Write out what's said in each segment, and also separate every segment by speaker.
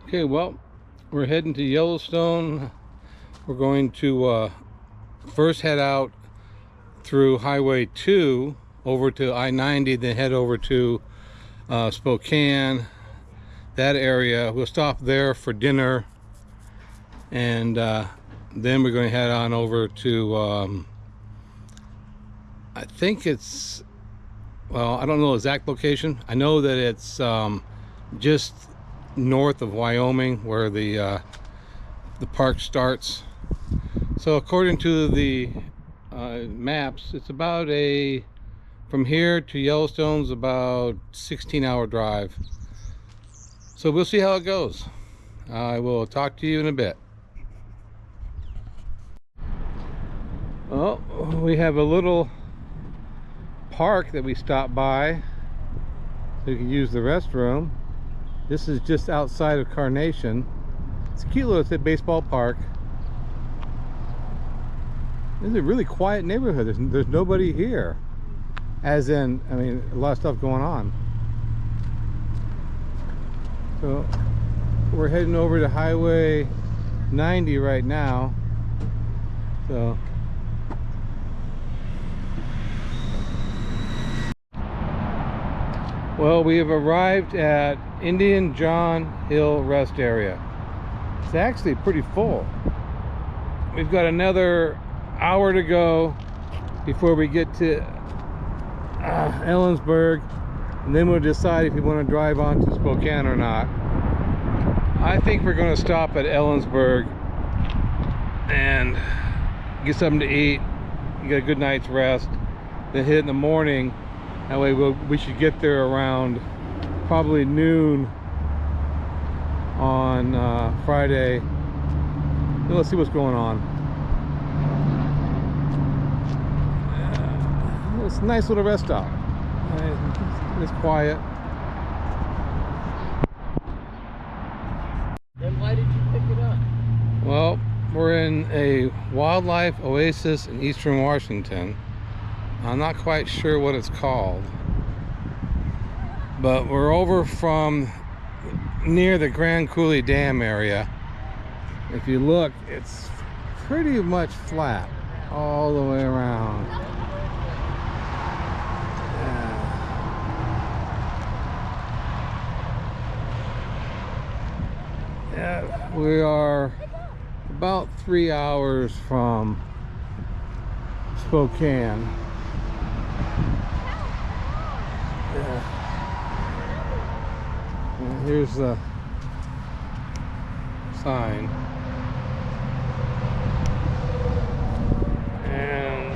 Speaker 1: Okay, well, we're heading to Yellowstone. We're going to first head out through Highway 2 over to I-90, then head over to Spokane, that area. We'll stop there for dinner, and then we're going to head on over to, I think it's, well, I don't know the exact location. I know that it's just north of Wyoming where the park starts. So according to the maps, it's about from here to Yellowstone's about 16-hour drive. So we'll see how it goes. I will talk to you in a bit. Well, we have a little park that we stopped by so you can use the restroom. This is just outside of Carnation. It's a cute little baseball park. This is a really quiet neighborhood. There's nobody here. As in, I mean, a lot of stuff going on. So we're heading over to Highway 90 right now. So well, we have arrived at Indian John Hill Rest Area. It's actually pretty full. We've got another hour to go before we get to Ellensburg, and then we'll decide if we want to drive on to Spokane or not. I think we're going to stop at Ellensburg and get something to eat, get a good night's rest, then hit in the morning. That way we should get there around probably noon on Friday. Then let's see what's going on. It's a nice little rest stop. It's quiet.
Speaker 2: Then why did you pick it up?
Speaker 1: Well, we're in a wildlife oasis in eastern Washington. I'm not quite sure what it's called, but we're over from near the Grand Coulee Dam area. If you look, it's pretty much flat all the way around. Yeah, we are about 3 hours from Spokane. And here's the sign, and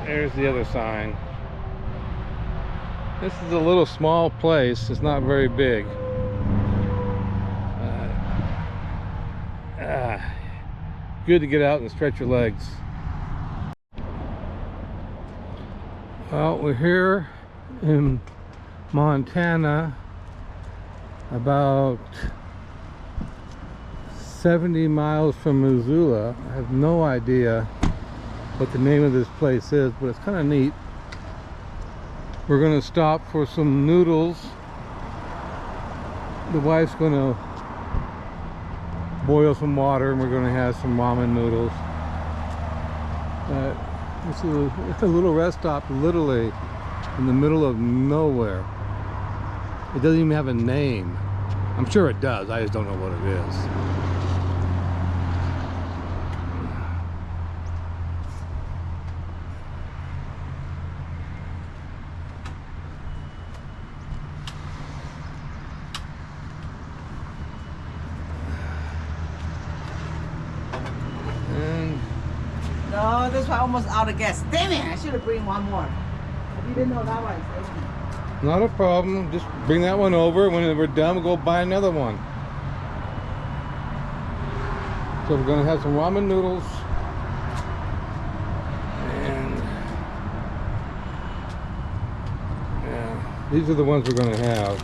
Speaker 1: there's the other sign. This is a little small place. It's not very big. Good to get out and stretch your legs. Well, we're here in Montana, about 70 miles from Missoula. I have no idea what the name of this place is, but it's kind of neat. We're going to stop for some noodles. The wife's going to boil some water and we're going to have some ramen noodles. This is a little rest stop, literally in the middle of nowhere. It doesn't even have a name. I'm sure it does, I just don't know what it is.
Speaker 2: No, this one almost out of gas. Damn it! I should have bring one more. If you didn't know that one, it's empty.
Speaker 1: Not a problem. Just bring that one over. When we're done, we'll go buy another one. So we're going to have some ramen noodles. And yeah, these are the ones we're going to have.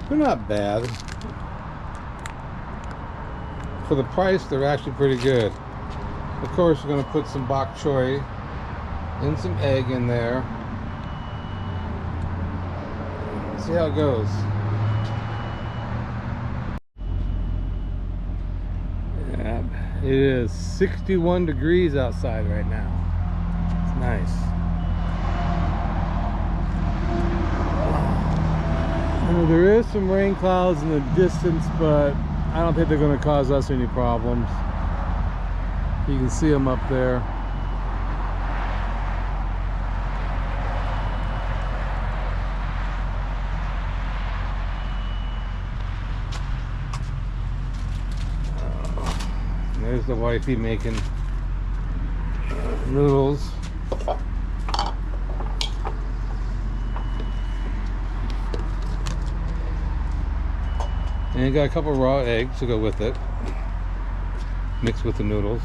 Speaker 1: They're not bad. For the price, they're actually pretty good. Of course, we're going to put some bok choy and some egg in there. See how it goes. It is 61 degrees outside right now. It's nice. There is some rain clouds in the distance, but I don't think they're going to cause us any problems. You can see them up there. There's the wifey making noodles. And got a couple of raw eggs to go with it, mixed with the noodles.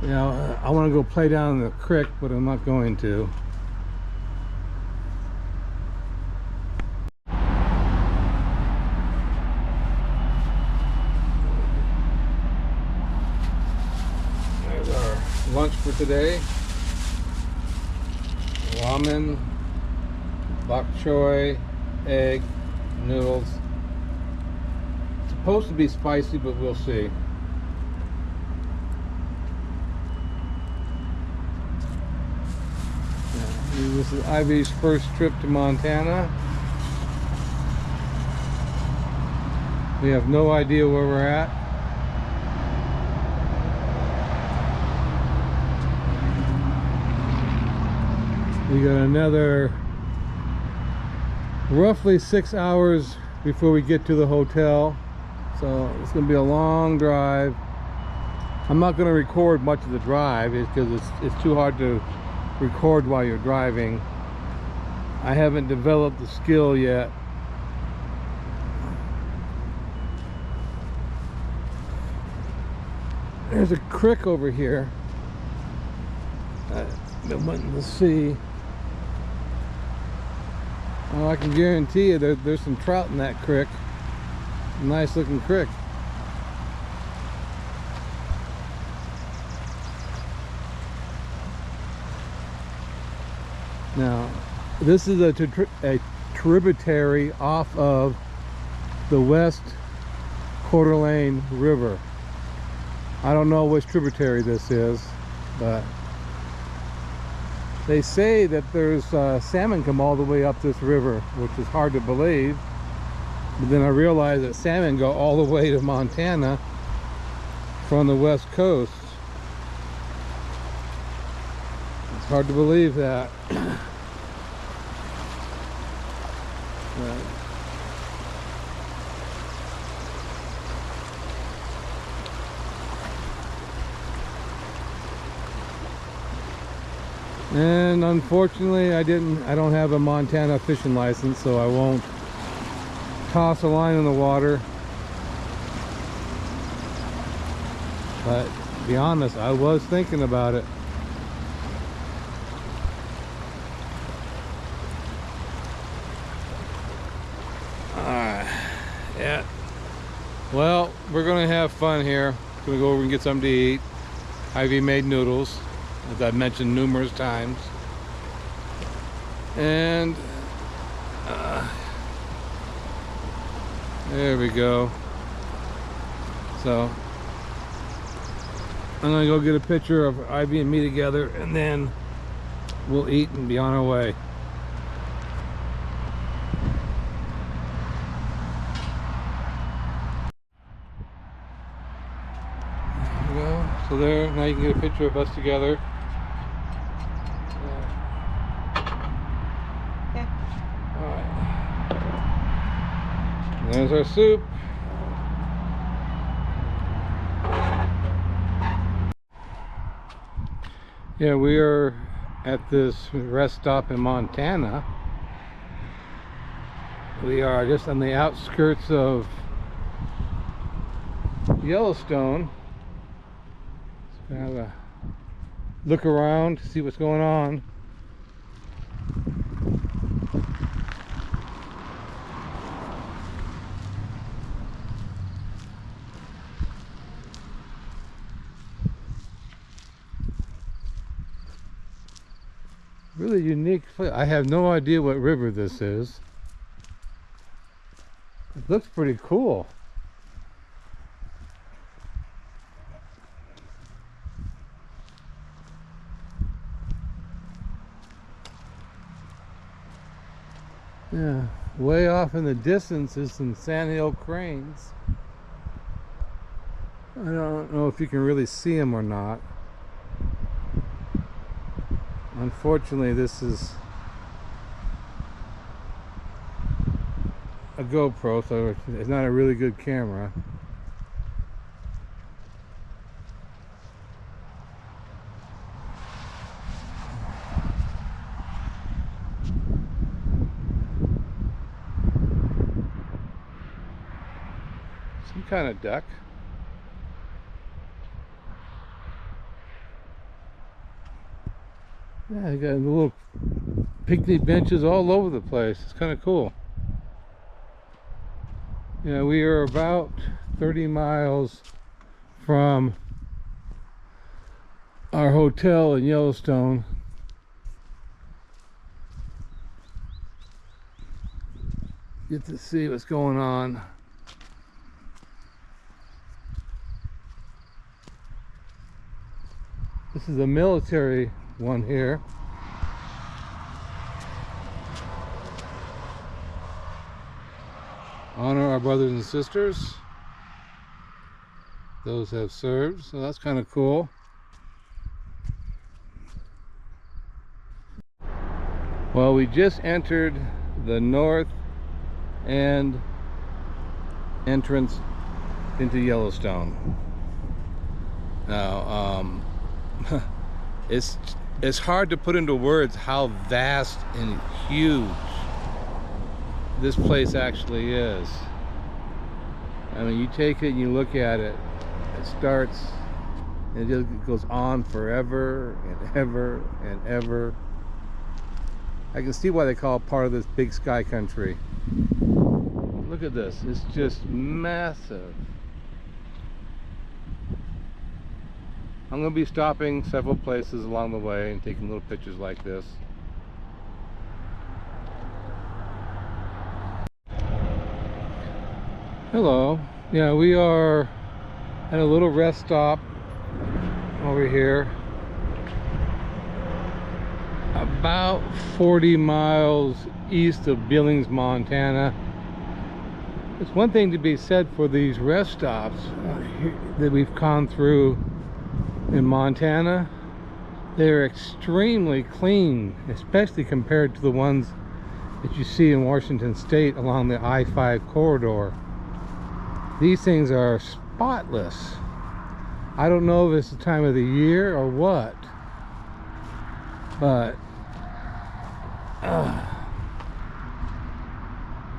Speaker 1: Now, I want to go play down in the creek, but I'm not going to. There's our lunch for today. Ramen, bok choy, egg, noodles. It's supposed to be spicy, but we'll see. This is Ivy's first trip to Montana. We have no idea where we're at. We got another roughly 6 hours before we get to the hotel, so it's going to be a long drive. I'm not going to record much of the drive because it's too hard to record while you're driving. I haven't developed the skill yet. There's a creek over here I've been wanting to see. Oh, I can guarantee you there's some trout in that creek. Nice looking creek. Now, this is a tributary off of the West Coeur d'Alene River. I don't know which tributary this is, but they say that there's salmon come all the way up this river, which is hard to believe. But then I realized that salmon go all the way to Montana from the west coast. It's hard to believe that. And unfortunately I don't have a Montana fishing license, so I won't toss a line in the water. But to be honest, I was thinking about it. Yeah. Well, we're gonna have fun here. Gonna go over and get something to eat. Ivy made noodles, as I've mentioned numerous times. And there we go. So I'm gonna go get a picture of Ivy and me together, and then we'll eat and be on our way. There we go. So there, now you can get a picture of us together. There's our soup. Yeah, we are at this rest stop in Montana. We are just on the outskirts of Yellowstone. Just gonna have a look around to see what's going on. Really unique place. I have no idea what river this is. It looks pretty cool. Yeah, way off in the distance is some sandhill cranes. I don't know if you can really see them or not. Unfortunately, this is a GoPro, so it's not a really good camera. Some kind of duck. Yeah, they got little picnic benches all over the place. It's kind of cool. Yeah, we are about 30 miles from our hotel in Yellowstone. Get to see what's going on. This is a military one here. Honor our brothers and sisters. Those have served, so that's kind of cool. Well, we just entered the north end entrance into Yellowstone. Now, it's hard to put into words how vast and huge this place actually is. I mean, you take it and you look at it, it starts and it just goes on forever and ever and ever. I can see why they call it part of this big sky country. Look at this, it's just massive. I'm going to be stopping several places along the way and taking little pictures like this. Hello. Yeah, we are at a little rest stop over here. About 40 miles east of Billings, Montana. It's one thing to be said for these rest stops that we've gone through in Montana. They're extremely clean, especially compared to the ones that you see in Washington State along the I-5 corridor. These things are spotless. I don't know if it's the time of the year or what, but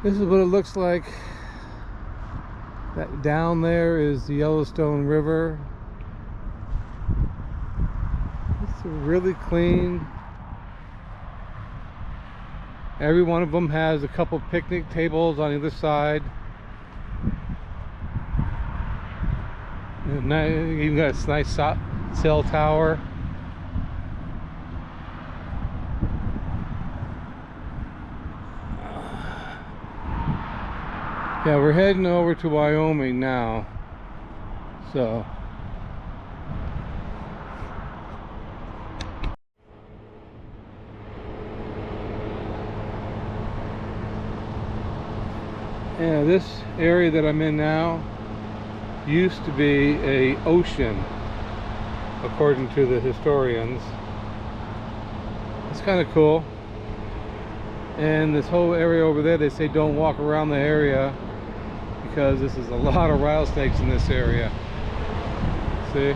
Speaker 1: this is what it looks like. That down there is the Yellowstone River. It's really clean. Every one of them has a couple picnic tables on either side. And even got a nice cell tower. Yeah, we're heading over to Wyoming now. So yeah, this area that I'm in now used to be an ocean, according to the historians. It's kind of cool. And this whole area over there, they say don't walk around the area because this is a lot of rattlesnakes in this area. See?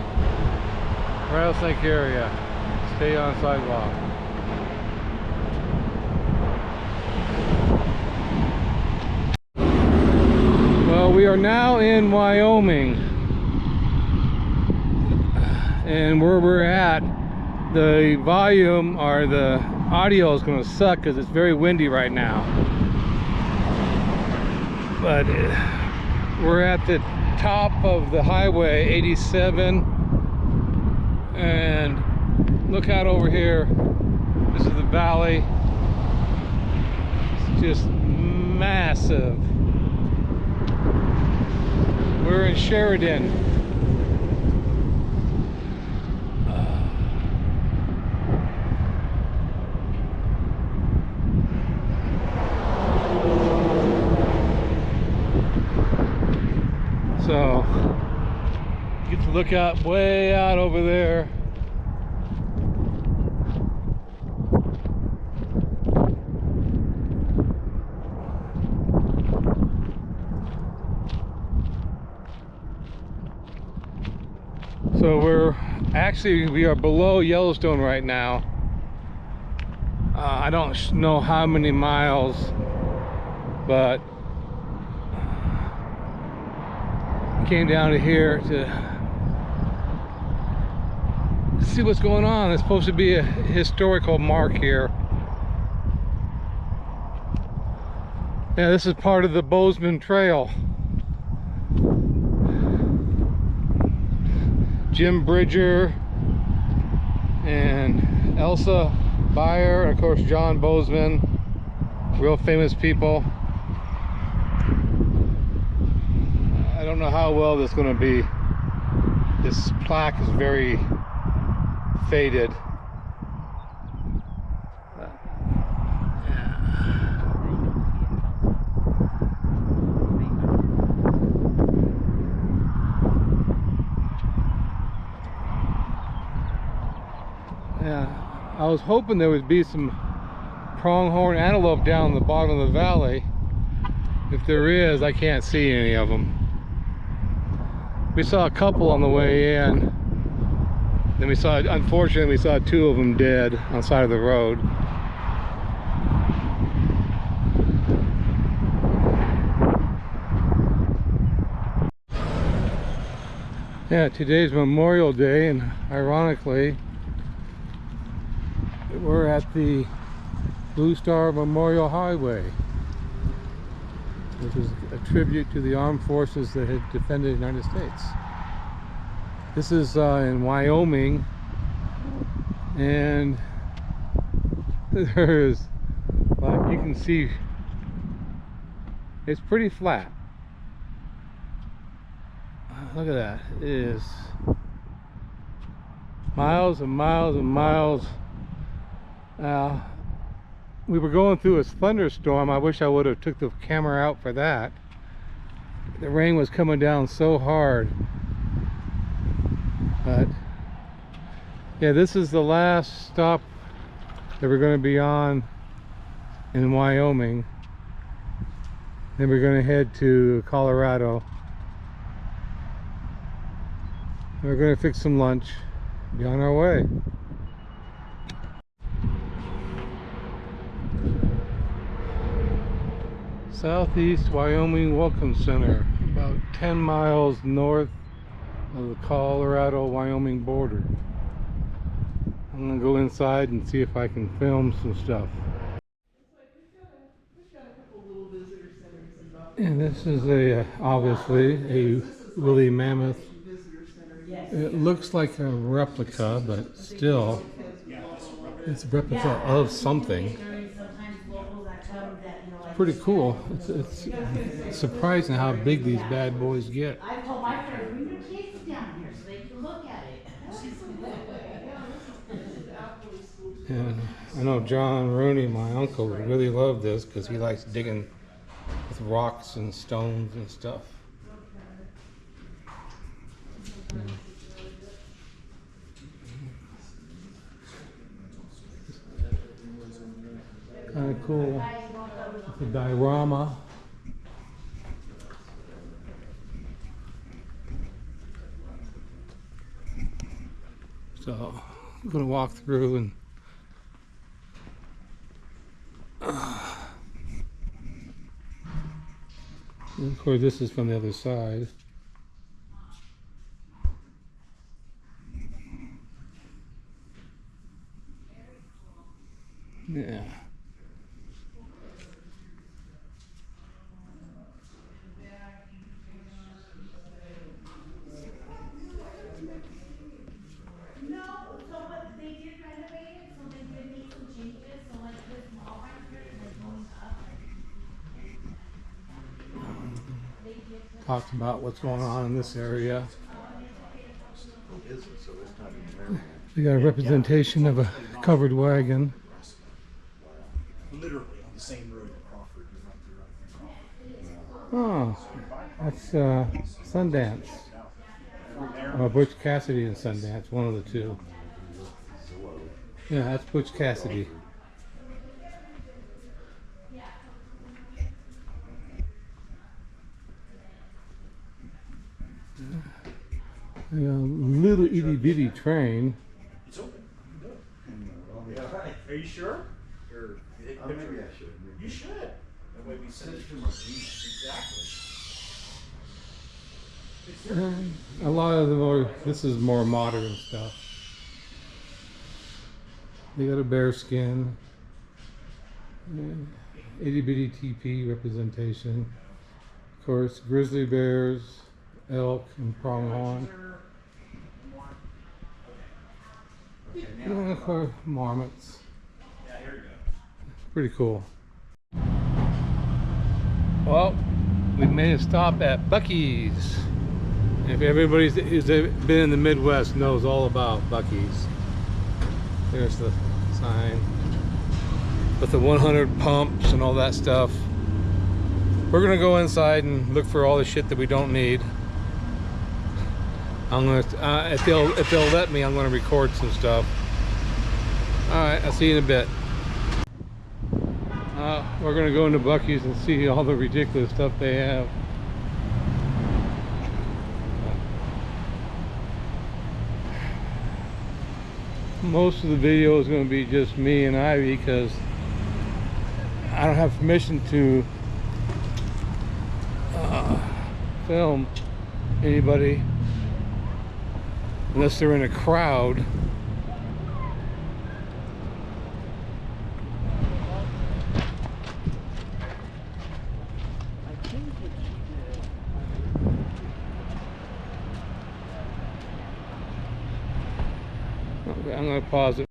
Speaker 1: Rattlesnake area. Stay on sidewalk. Well, we are now in Wyoming, and where we're at, the volume or the audio is going to suck because it's very windy right now. But we're at the top of the highway 87, and look out over here. This is the valley. It's just massive. We're in Sheridan. So, you get to look out way out over there. So we are below Yellowstone right now. I don't know how many miles, but came down to here to see what's going on. It's supposed to be a historical mark here. Yeah, this is part of the Bozeman Trail. Jim Bridger and Elsa Beyer, and of course John Bozeman, real famous people. I don't know how well this is going to be. This plaque is very faded. Yeah, I was hoping there would be some pronghorn antelope down the bottom of the valley. If there is, I can't see any of them. We saw a couple on the way in. Then unfortunately, we saw two of them dead on the side of the road. Yeah, today's Memorial Day, and ironically, we're at the Blue Star Memorial Highway, which is a tribute to the armed forces that had defended the United States. This is in Wyoming, and there's, like you can see, it's pretty flat. Look at that. It is miles and miles and miles. We were going through a thunderstorm. I wish I would have took the camera out for that. The rain was coming down so hard. But yeah, this is the last stop that we're going to be on in Wyoming. Then we're going to head to Colorado. We're going to fix some lunch, be on our way. Southeast Wyoming Welcome Center, about 10 miles north of the Colorado-Wyoming border. I'm going to go inside and see if I can film some stuff. And this is obviously a woolly mammoth. It looks like a replica, but still, it's a replica of something. Pretty cool. It's surprising how big these bad boys get.
Speaker 3: I told my friends, bring your kids down here so they can look at it.
Speaker 1: And I know John Rooney, my uncle, would really love this because he likes digging with rocks and stones and stuff. Kind of cool. It's a diorama. So I'm going to walk through and of course this is from the other side. Yeah. talks about what's going on in this area. We got a representation of a covered wagon.
Speaker 4: Literally on the same road to Crawford. You might be right.
Speaker 1: Oh, that's Sundance. Butch Cassidy and Sundance, one of the two. Yeah, that's Butch Cassidy. A little itty bitty train.
Speaker 4: It's open. Yeah. Are you sure? Or maybe I should. You should. That way we send it to Martinez. Exactly.
Speaker 1: A lot of them are. This is more modern stuff. They got a bear skin. Itty bitty TP representation. Of course, grizzly bears, elk, and pronghorn. And of course, marmots.
Speaker 4: Yeah, here we go.
Speaker 1: Pretty cool. Well, we made a stop at Buc-ee's. If everybody's who's been in the Midwest knows all about Buc-ee's. There's the sign with the 100 pumps and all that stuff. We're gonna go inside and look for all the shit that we don't need. I'm gonna if they'll let me, I'm gonna record some stuff. All right, I'll see you in a bit. We're gonna go into Buc-ee's and see all the ridiculous stuff they have. Most of the video is going to be just me and Ivy because I don't have permission to film anybody unless they're in a crowd. Okay, I'm going to pause it.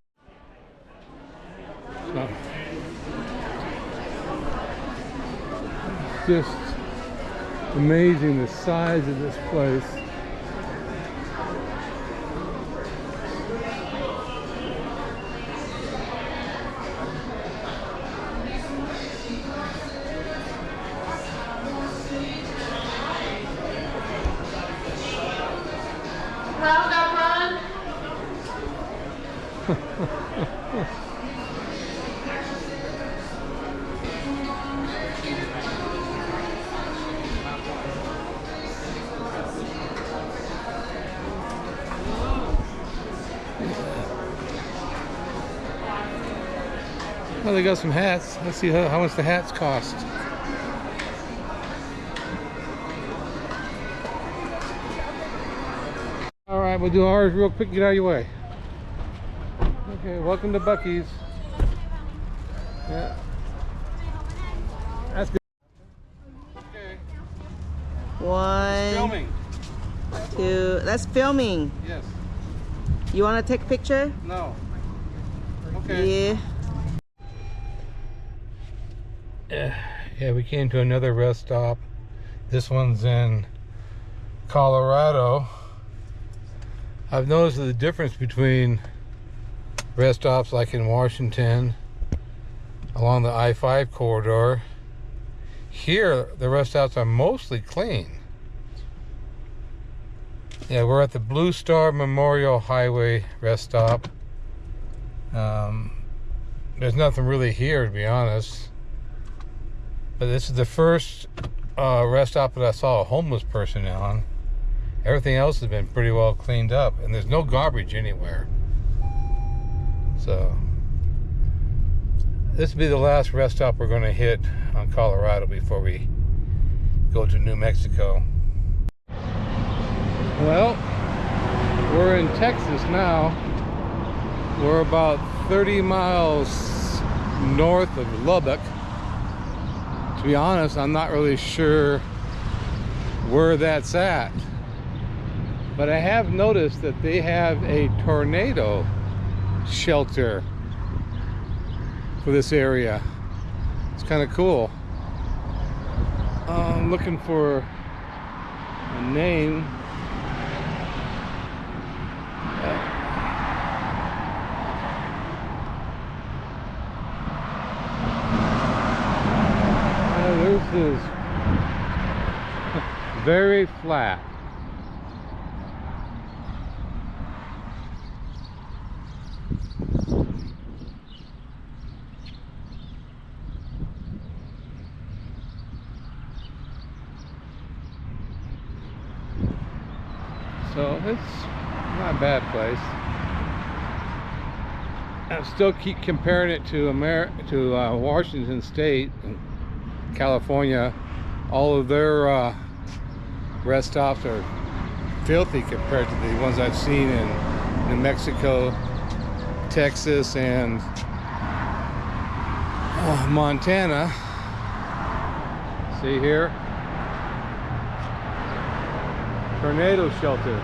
Speaker 1: So, just amazing the size of this place. Well, they got some hats. Let's see how much the hats cost. All right, we'll do ours real quick. Get out of your way. Okay, welcome to Buc-ee's. Yeah, that's good. Okay.
Speaker 2: One,
Speaker 1: Filming.
Speaker 2: two. That's filming.
Speaker 1: Yes.
Speaker 2: You want to take a picture?
Speaker 1: No. Okay.
Speaker 2: Yeah.
Speaker 1: Yeah, we came to another rest stop. This one's in Colorado. I've noticed the difference between rest stops like in Washington along the I-5 corridor. Here, the rest stops are mostly clean. Yeah, we're at the Blue Star Memorial Highway rest stop. There's nothing really here, to be honest. But this is the first rest stop that I saw a homeless person on. Everything else has been pretty well cleaned up, and there's no garbage anywhere. So this will be the last rest stop we're going to hit on Colorado before we go to New Mexico. Well, we're in Texas now. We're about 30 miles north of Lubbock. To be honest, I'm not really sure where that's at, but I have noticed that they have a tornado shelter for this area. It's kind of cool. I'm looking for a name. This is very flat. So it's not a bad place. I still keep comparing it to Washington State and California. All of their rest stops are filthy compared to the ones I've seen in New Mexico, Texas, and Montana. See here? Tornado shelter.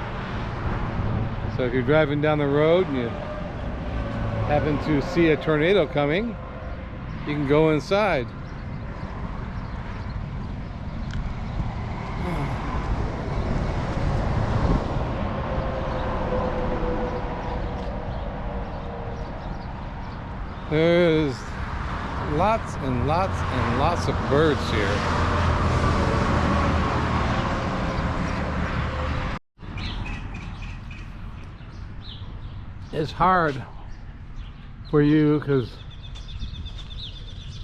Speaker 1: So if you're driving down the road and you happen to see a tornado coming, you can go inside. There's lots and lots and lots of birds here. It's hard for you because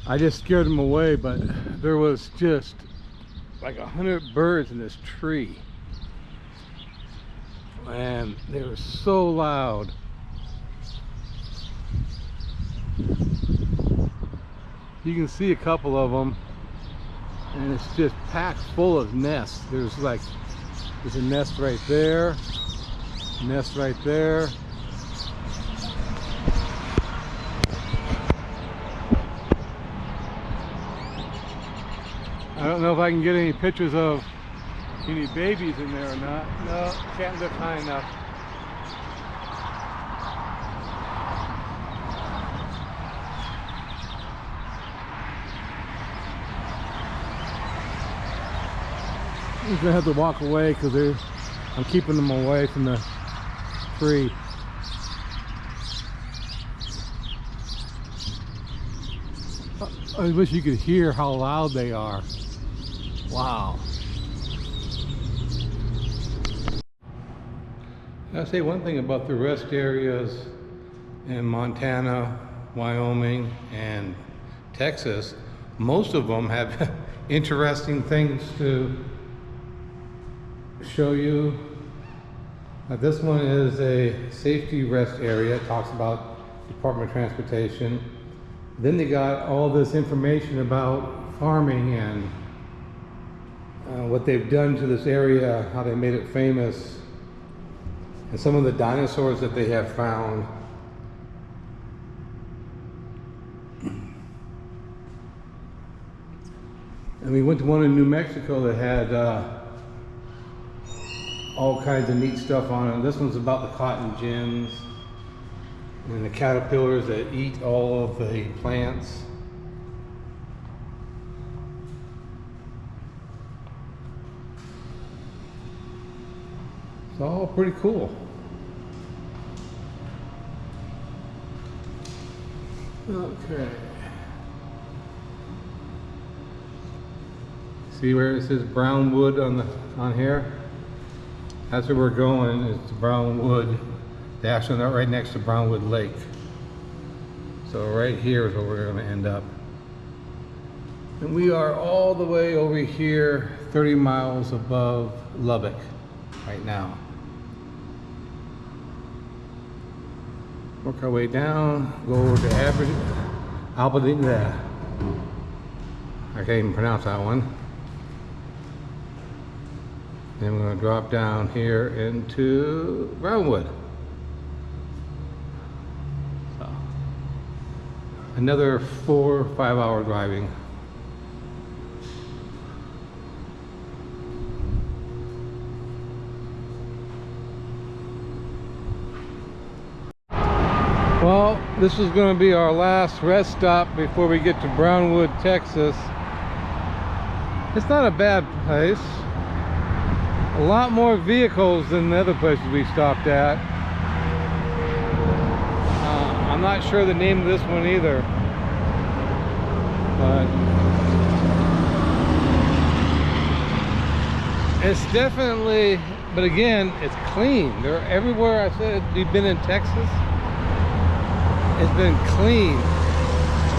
Speaker 1: I just scared them away, but there was just like 100 birds in this tree, and they were so loud. You can see a couple of them, and it's just packed full of nests. There's a nest right there, nest right there. I don't know if I can get any pictures of any babies in there or not. No, can't look high enough. I'm gonna have to walk away because I'm keeping them away from the tree. I wish you could hear how loud they are. Wow. I'll say one thing about the rest areas in Montana, Wyoming, and Texas. Most of them have interesting things to show you. This one is a safety rest area. It talks about Department of Transportation. Then they got all this information about farming and what they've done to this area, how they made it famous, and some of the dinosaurs that they have found. And we went to one in New Mexico that had all kinds of neat stuff on it. This one's about the cotton gins and the caterpillars that eat all of the plants. It's all pretty cool. Okay. See where it says brown wood on here? That's where we're going. It's Brownwood. The astronaut right next to Brownwood Lake. So right here is where we're going to end up. And we are all the way over here, 30 miles above Lubbock right now. Work our way down, go over to Aberdeen. I can't even pronounce that one. Then we're going to drop down here into Brownwood. So, another 4 or 5 hour driving. Well, this is going to be our last rest stop before we get to Brownwood, Texas. It's not a bad place. A lot more vehicles than the other places we stopped at. I'm not sure the name of this one either, but it's definitely, but again, it's clean. They're everywhere. I said you've been in Texas, it's been clean.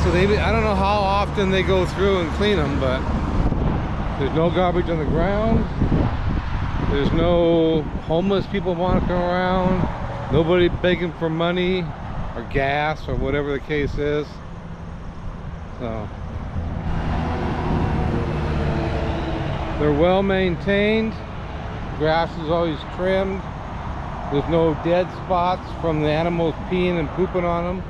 Speaker 1: So I don't know how often they go through and clean them, but there's no garbage on the ground. There's no homeless people walking around. Nobody begging for money or gas or whatever the case is. So they're well maintained. Grass is always trimmed. There's no dead spots from the animals peeing and pooping on them.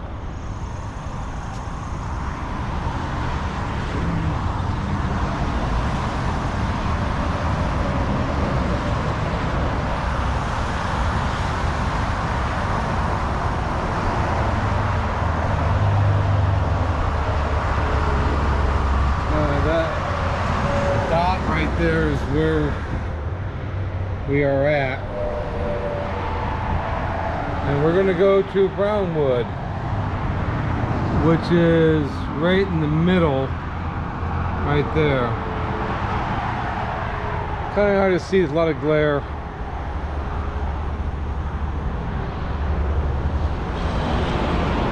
Speaker 1: There is where we are at, and we're going to go to Brownwood, which is right in the middle, right there. Kind of hard to see, there's a lot of glare.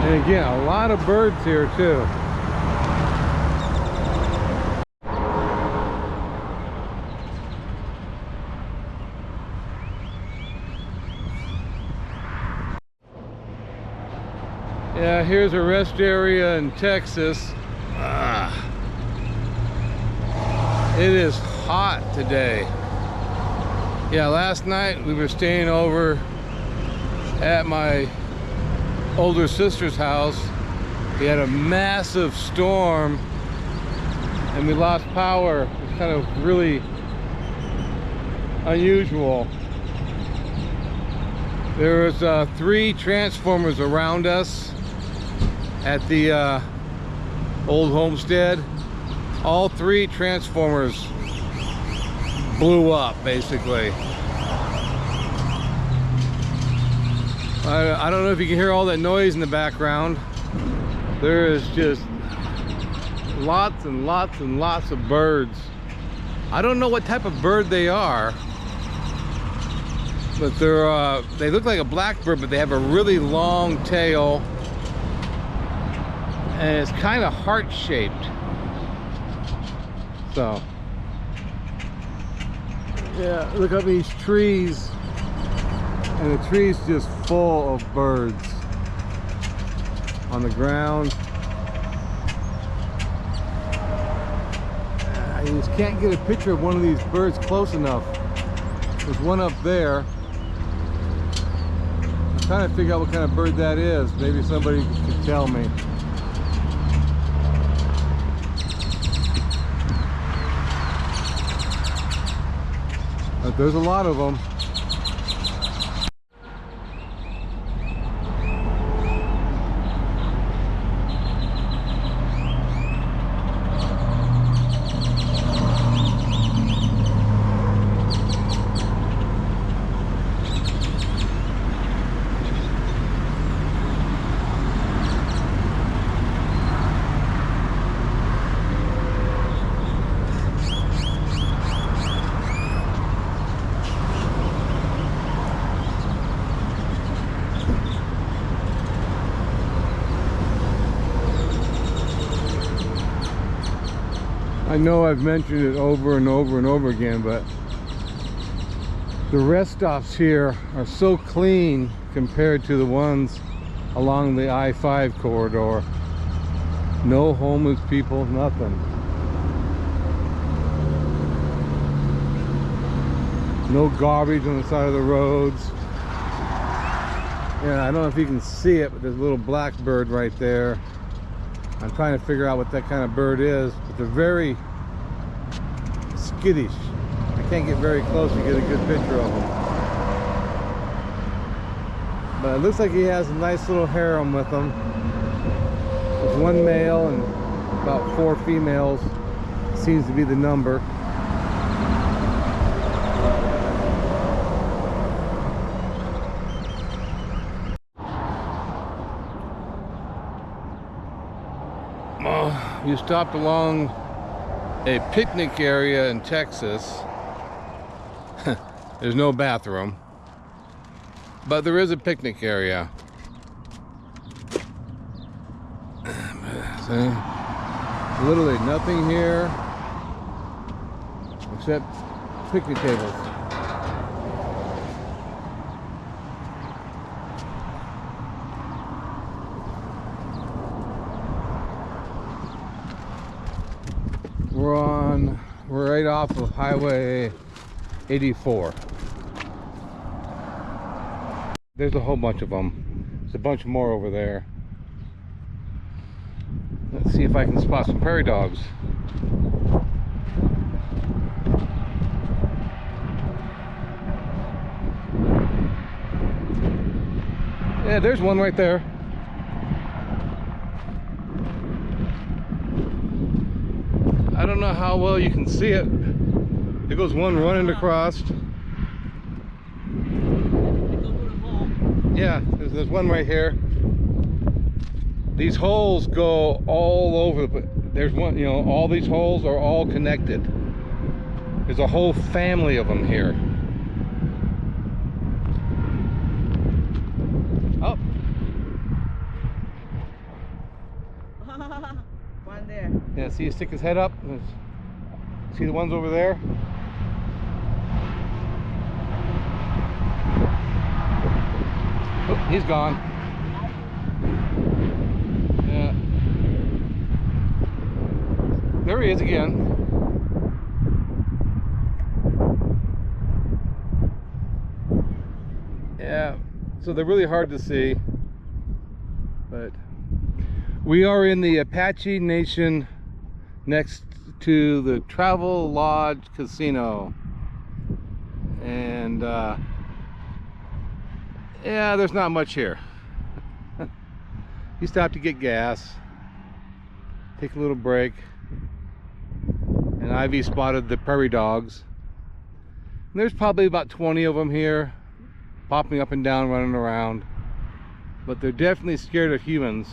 Speaker 1: And again, a lot of birds here too. Yeah, here's a rest area in Texas. It is hot today. Yeah, last night we were staying over at my older sister's house. We had a massive storm and we lost power. It's kind of really unusual. There was 3 transformers around us at the old homestead. All 3 transformers blew up, basically. I don't know if you can hear all that noise in the background. There is just lots and lots and lots of birds. I don't know what type of bird they are, but they look like a blackbird, but they have a really long tail. And it's kind of heart-shaped. So, yeah, look at these trees. And the tree's just full of birds on the ground. You just can't get a picture of one of these birds close enough. There's one up there. I'm trying to figure out what kind of bird that is. Maybe somebody could tell me. But there's a lot of them. I know I've mentioned it over and over and over again, but the rest stops here are so clean compared to the ones along the I-5 corridor. No homeless people, nothing. No garbage on the side of the roads. Yeah, I don't know if you can see it, but there's a little blackbird right there. I'm trying to figure out what that kind of bird is, but they're very skittish. I can't get very close to get a good picture of them. But it looks like he has a nice little harem with him. There's 1 male and about 4 females. Seems to be the number. Well, you stopped along a picnic area in Texas. There's no bathroom, but there is a picnic area. See? Literally nothing here except picnic tables. We're right off of Highway 84. There's a whole bunch of them. There's a bunch more over there. Let's see if I can spot some prairie dogs. Yeah, there's one right there. I don't know how well you can see it. There goes one running across. Yeah, there's one right here. These holes go all over, but there's one, you know, all these holes are all connected. There's a whole family of them here. Oh.
Speaker 2: One there.
Speaker 1: Yeah, see, you stick his head up. See the ones over there? Oh, he's gone. Yeah. There he is again. Yeah, so they're really hard to see, but we are in the Apache Nation next to the Travel Lodge Casino, and yeah, there's not much here. You stop to get gas, take a little break, and Ivy spotted the prairie dogs. And there's probably about 20 of them here, popping up and down, running around, but they're definitely scared of humans.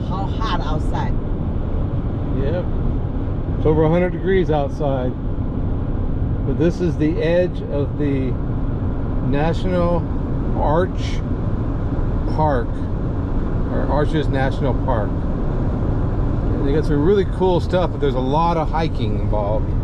Speaker 2: How hot outside.
Speaker 1: Yep. It's over 100 degrees outside. But this is the edge of the National Arch Park, or Arches National Park. And they got some really cool stuff, but there's a lot of hiking involved.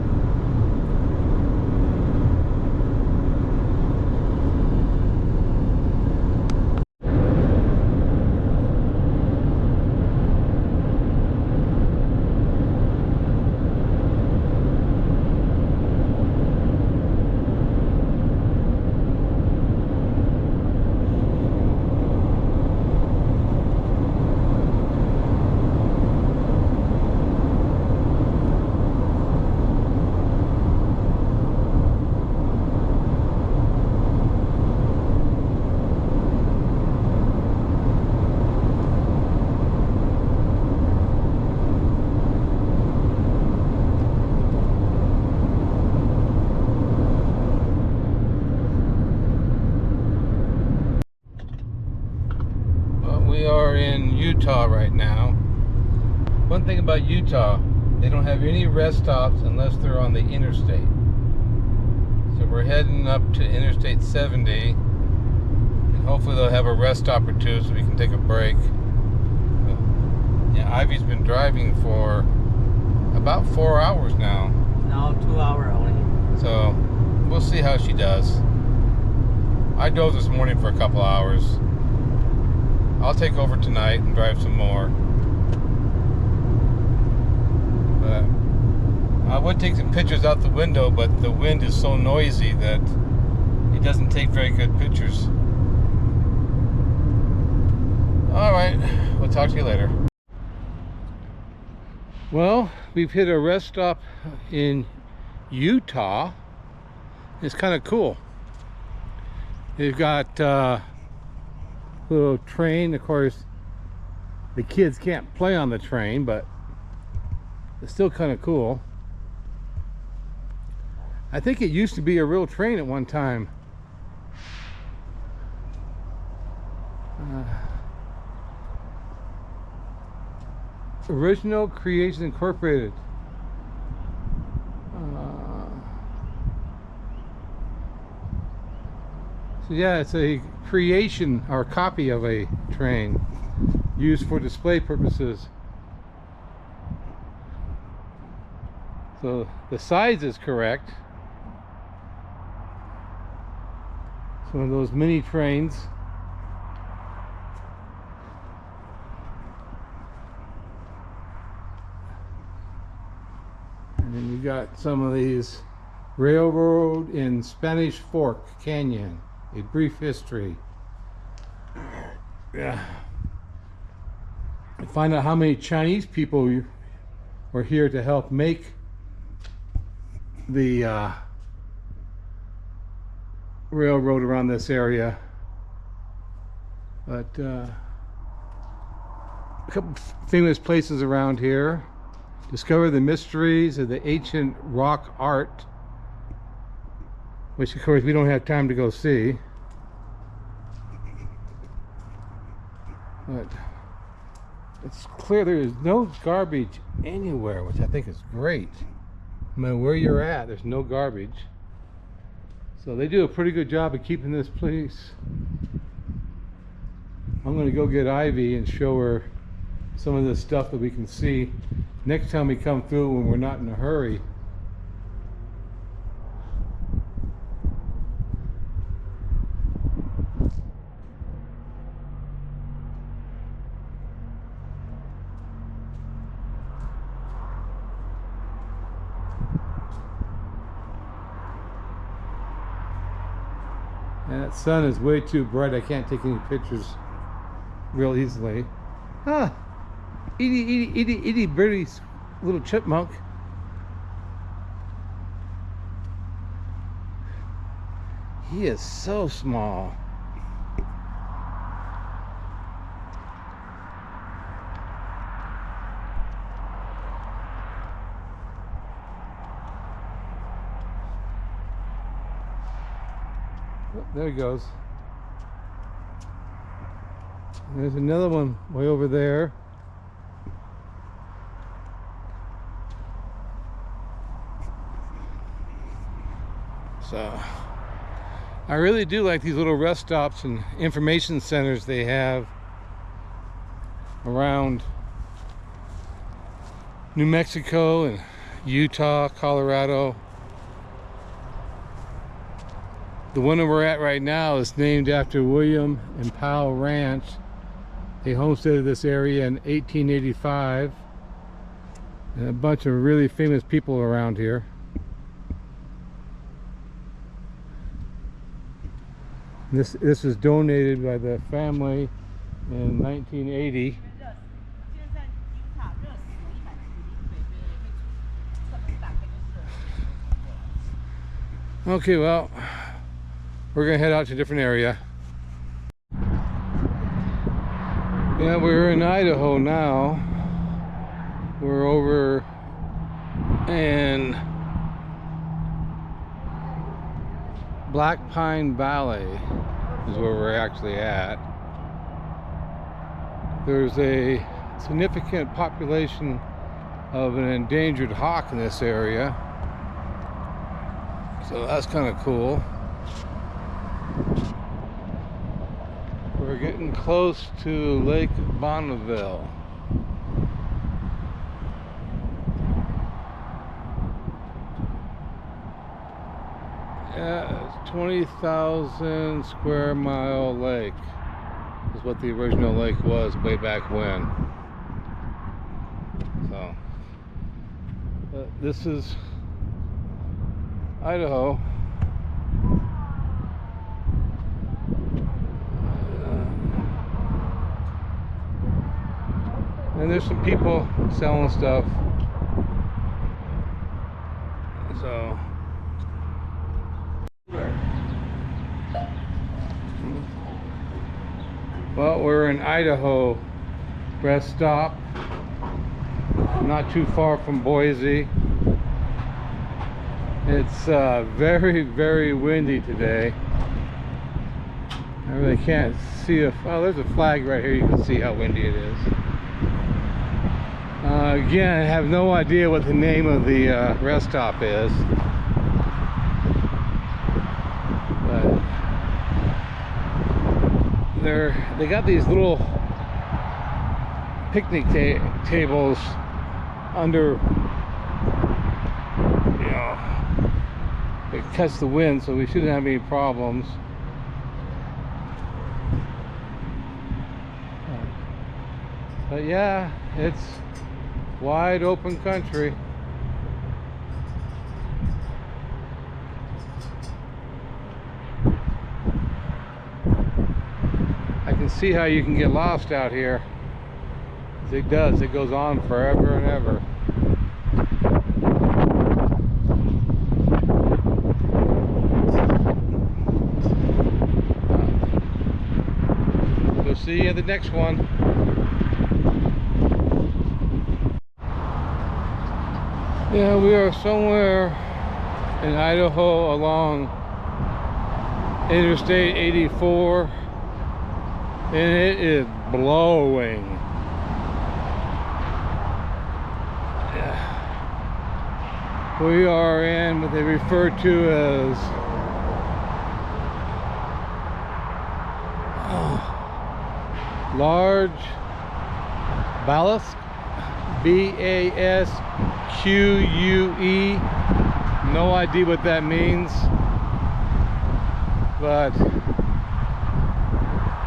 Speaker 1: We are in Utah right now. One thing about Utah, they don't have any rest stops unless they're on the interstate. So we're heading up to Interstate 70, and hopefully they'll have a rest stop or two so we can take a break. Yeah, Ivy's been driving for about 4 hours now.
Speaker 2: No, 2 hours only.
Speaker 1: So we'll see how she does. I drove this morning for a couple hours. I'll take over tonight and drive some more. But I would take some pictures out the window, but the wind is so noisy that it doesn't take very good pictures. Alright, we'll talk to you later. Well, we've hit a rest stop in Utah. It's kind of cool. They've got a little train. Of course, the kids can't play on the train, but it's still kind of cool. I think it used to be a real train at one time. Original Creations Incorporated. So yeah, it's a creation or copy of a train used for display purposes. So the size is correct. It's one of those mini trains. And then you got some of these Railroad in Spanish Fork Canyon, a brief history. Yeah. Find out how many Chinese people were here to help make the railroad around this area. But a couple famous places around here. Discover the mysteries of the ancient rock art, which of course we don't have time to go see. But it's clear there is no garbage anywhere, which I think is great. No matter where you're at, there's no garbage. So they do a pretty good job of keeping this place. I'm going to go get Ivy and show her some of the stuff that we can see next time we come through when we're not in a hurry. And that sun is way too bright. I can't take any pictures real easily. Ah, itty bitty little chipmunk. He is so small. Oh, there he goes. There's another one way over there. So I really do like these little rest stops and information centers they have around New Mexico and Utah, Colorado. The one that we're at right now is named after William and Powell Ranch. They homesteaded this area in 1885. And a bunch of really famous people around here. This was donated by the family in 1980. Okay, well, we're gonna head out to a different area. Yeah, we're in Idaho now. We're over in Black Pine Valley is where we're actually at. There's a significant population of an endangered hawk in this area. So that's kind of cool. We're getting close to Lake Bonneville. Yeah, it's 20,000 square mile lake is what the original lake was way back when. So But this is Idaho. And there's some people selling stuff. So well, we're in Idaho rest stop, not too far from Boise. It's very, very windy today. I really can't see oh, there's a flag right here. You can see how windy it is. Again, I have no idea what the name of the rest stop is. But they got these little picnic tables under, you know, it cuts the wind, so we shouldn't have any problems. But yeah, it's wide open country. I can see how you can get lost out here. It does. It goes on forever and ever. We'll see you at the next one. Yeah, we are somewhere in Idaho along Interstate 84, and it is blowing. We are in what they refer to as large ballast, B-A-S-Q-U-E. No idea what that means, but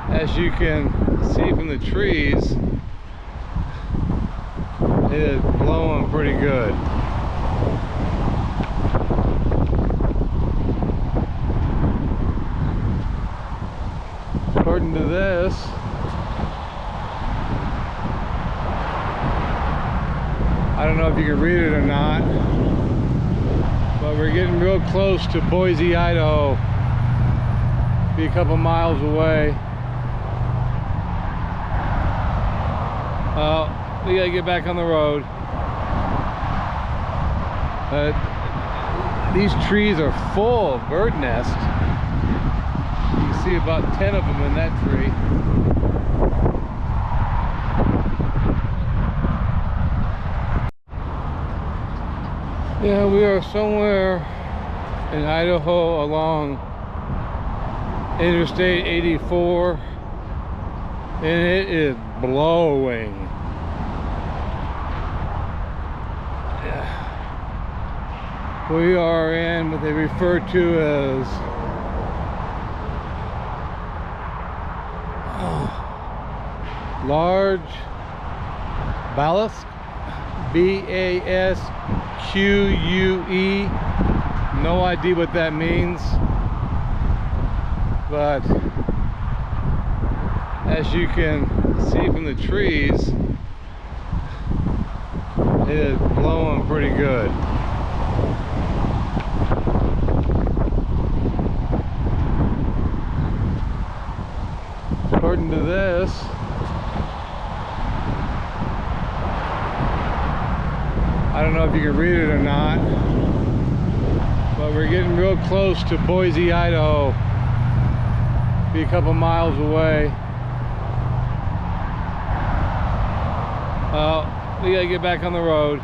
Speaker 1: as you can see from the trees, it is blowing pretty good. According to this, I don't know if you can read it or not, but we're getting real close to Boise, Idaho. Be a couple miles away. We gotta get back on the road. These trees are full of bird nests. You can see about 10 of them in that tree. Yeah, we are somewhere in Idaho along Interstate 84, and it is blowing. Yeah. We are in what they refer to as large ballast, B-A-S-Q-U-E. No idea what that means, but as you can see from the trees, it is blowing pretty good. According to this, I don't know if you can read it or not, but we're getting real close to Boise, Idaho. Be a couple miles away. We gotta get back on the road.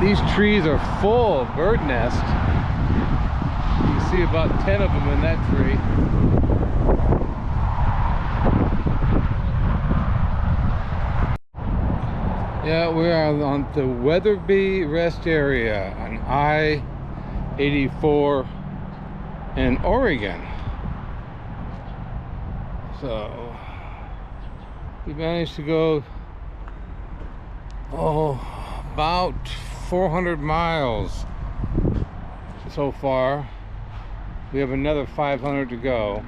Speaker 1: These trees are full of bird nests. You can see about 10 of them in that tree. Yeah, we are on the Weatherby Rest Area on I-84 in Oregon. So we managed to go about 400 miles so far. We have another 500 to go,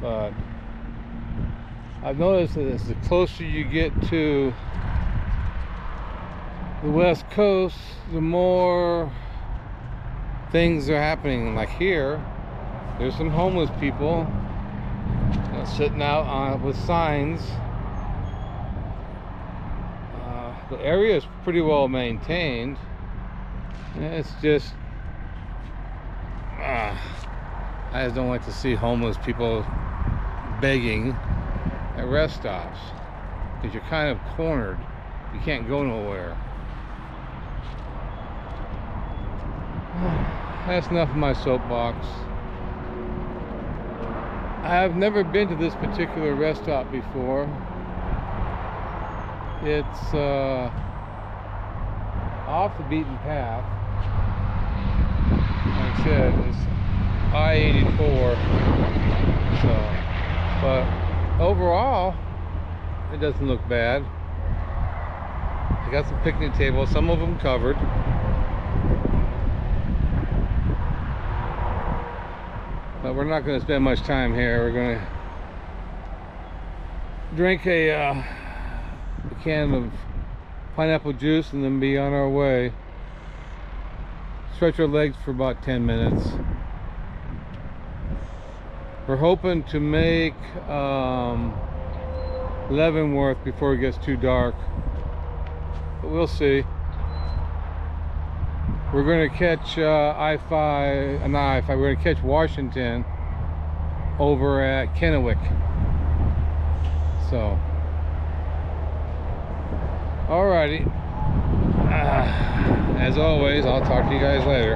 Speaker 1: but I've noticed that as the closer you get to the West Coast, the more things are happening. Like here, there's some homeless people sitting out with signs. The area is pretty well maintained. It's just I just don't like to see homeless people begging at rest stops, because you're kind of cornered. You can't go nowhere. That's enough of my soapbox. I've never been to this particular rest stop before. It's off the beaten path. Like I said, it's I-84. But overall, it doesn't look bad. They got some picnic tables, some of them covered. But we're not going to spend much time here. We're going to drink a can of pineapple juice and then be on our way. Stretch our legs for about 10 minutes. We're hoping to make Leavenworth before it gets too dark, but we'll see. We're going to catch we're going to catch Washington over at Kennewick. So alrighty, as always, I'll talk to you guys later.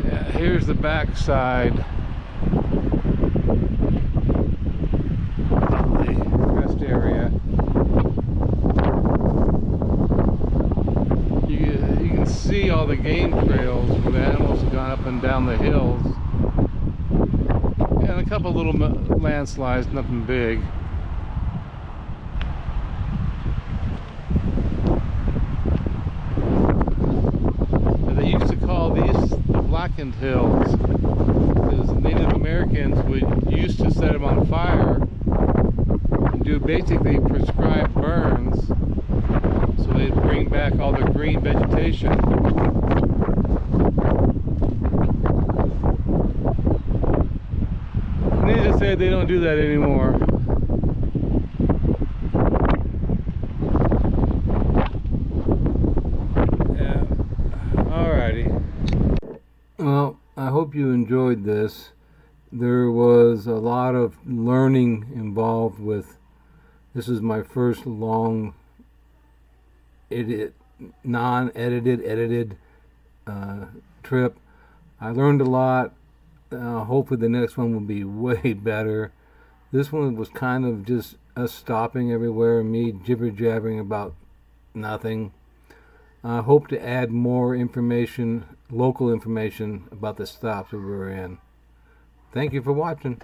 Speaker 1: Yeah, here's the back side of the rest area. You can see all the game trails where the animals have gone up and down the hills, and a couple little landslides, nothing big. They used to call these the Blackened Hills because Native Americans used to set them on fire and do basically prescribed burns, so they'd bring back all the green vegetation. Needless to say, they don't do that anymore. Well, I hope you enjoyed this. There was a lot of learning involved with this. Is my first long edited trip. I learned a lot. Hopefully the next one will be way better. This one was kind of just us stopping everywhere and me jibber-jabbering about nothing. I hope to add more information, local information about the stops that we were in. Thank you for watching.